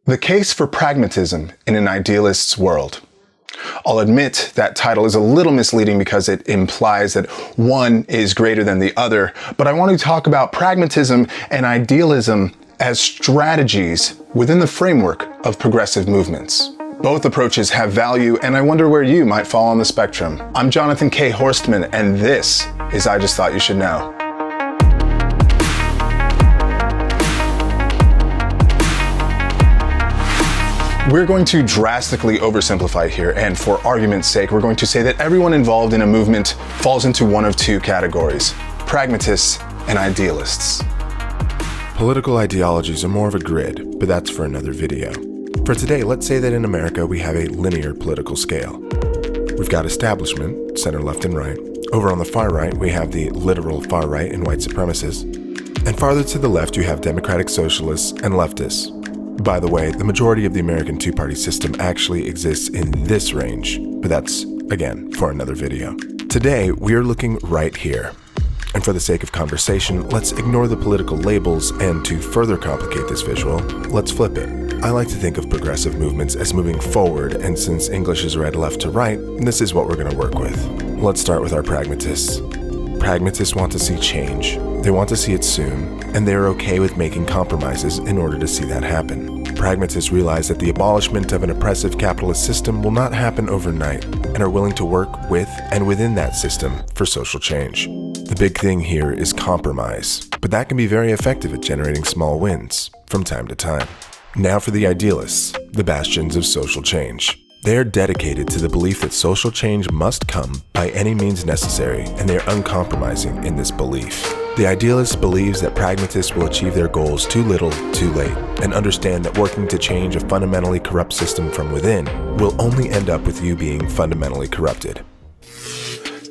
The case for pragmatism in an idealist's world. I'll admit that title is a little misleading because it implies that one is greater than the other, but I want to talk about pragmatism and idealism as strategies within the framework of progressive movements. Both approaches have value, and I wonder where you might fall on the spectrum. I'm Jonathan K. Horstman, and this is I Just Thought You Should Know. We're going to drastically oversimplify here, and for argument's sake, we're going to say that everyone involved in a movement falls into one of two categories: pragmatists and idealists. Political ideologies are more of a grid, but that's for another video. For today, let's say that in America we have a linear political scale. We've got establishment, center, left, and right. Over on the far right, we have the literal far right and white supremacists. And farther to the left, you have democratic socialists and leftists. By the way, the majority of the American two-party system actually exists in this range, but that's, again, for another video. Today, we are looking right here. And for the sake of conversation, let's ignore the political labels, and to further complicate this visual, let's flip it. I like to think of progressive movements as moving forward, and since English is read left to right, this is what we're going to work with. Let's start with our pragmatists. Pragmatists want to see change. They want to see it soon, and they are okay with making compromises in order to see that happen. Pragmatists realize that the abolishment of an oppressive capitalist system will not happen overnight, and are willing to work with and within that system for social change. The big thing here is compromise, but that can be very effective at generating small wins from time to time. Now for the idealists, the bastions of social change. They are dedicated to the belief that social change must come by any means necessary, and they are uncompromising in this belief. The idealist believes that pragmatists will achieve their goals too little, too late, and understand that working to change a fundamentally corrupt system from within will only end up with you being fundamentally corrupted.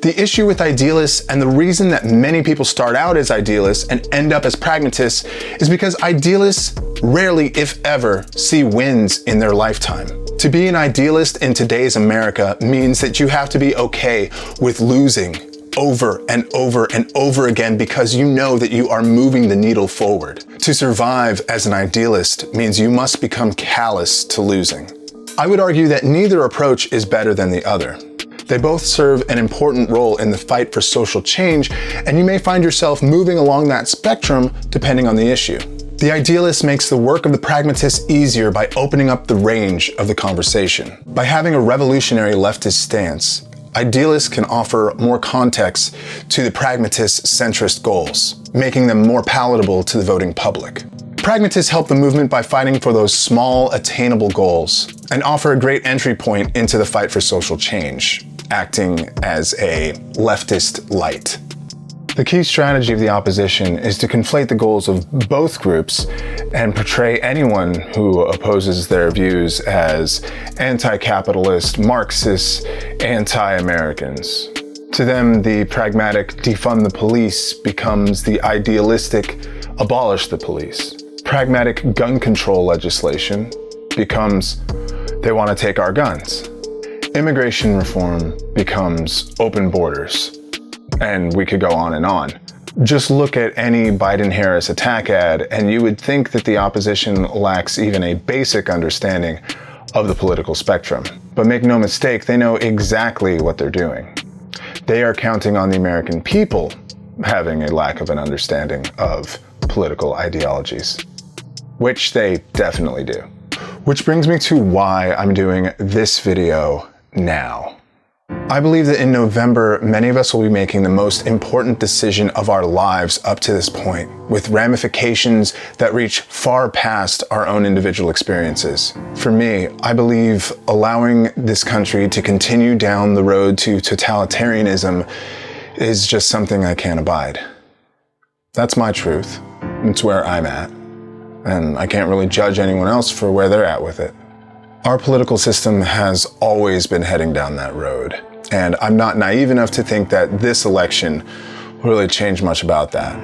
The issue with idealists, and the reason that many people start out as idealists and end up as pragmatists, is because idealists rarely, if ever, see wins in their lifetime. To be an idealist in today's America means that you have to be okay with losing over and over and over again because you know that you are moving the needle forward. To survive as an idealist means you must become callous to losing. I would argue that neither approach is better than the other. They both serve an important role in the fight for social change, and you may find yourself moving along that spectrum depending on the issue. The idealist makes the work of the pragmatist easier by opening up the range of the conversation. By having a revolutionary leftist stance, idealists can offer more context to the pragmatist's centrist goals, making them more palatable to the voting public. Pragmatists help the movement by fighting for those small, attainable goals and offer a great entry point into the fight for social change, acting as a leftist light. The key strategy of the opposition is to conflate the goals of both groups and portray anyone who opposes their views as anti-capitalist, Marxists, anti-Americans. To them, the pragmatic defund the police becomes the idealistic abolish the police. Pragmatic gun control legislation becomes they want to take our guns. Immigration reform becomes open borders. And we could go on and on. Just look at any Biden-Harris attack ad, and you would think that the opposition lacks even a basic understanding of the political spectrum. But make no mistake, they know exactly what they're doing. They are counting on the American people having a lack of an understanding of political ideologies, which they definitely do. Which brings me to why I'm doing this video now. I believe that in November, many of us will be making the most important decision of our lives up to this point, with ramifications that reach far past our own individual experiences. For me, I believe allowing this country to continue down the road to totalitarianism is just something I can't abide. That's my truth. It's where I'm at, and I can't really judge anyone else for where they're at with it. Our political system has always been heading down that road, and I'm not naive enough to think that this election will really change much about that.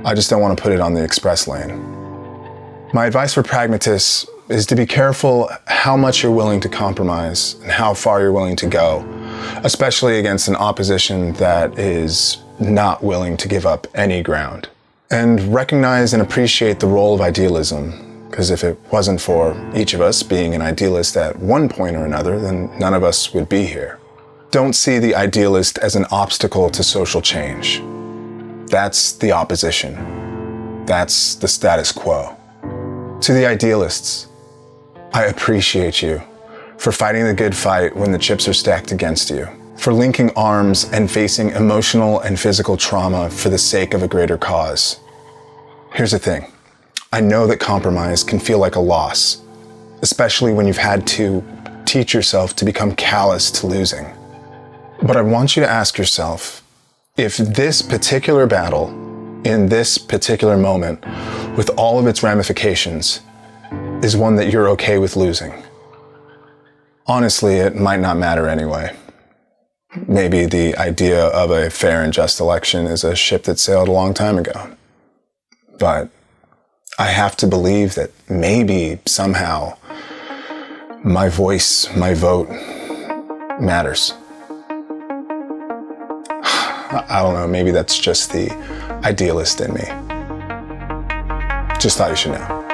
I just don't want to put it on the express lane. My advice for pragmatists is to be careful how much you're willing to compromise and how far you're willing to go, especially against an opposition that is not willing to give up any ground. And recognize and appreciate the role of idealism Because if it wasn't for each of us being an idealist at one point or another, then none of us would be here. Don't see the idealist as an obstacle to social change. That's the opposition. That's the status quo. To the idealists, I appreciate you for fighting the good fight when the chips are stacked against you, for linking arms and facing emotional and physical trauma for the sake of a greater cause. Here's the thing. I know that compromise can feel like a loss, especially when you've had to teach yourself to become callous to losing. But I want you to ask yourself, if this particular battle, in this particular moment, with all of its ramifications, is one that you're okay with losing. Honestly, it might not matter anyway. Maybe the idea of a fair and just election is a ship that sailed a long time ago. But I have to believe that maybe somehow my voice, my vote matters. I don't know, maybe that's just the idealist in me. Just thought you should know.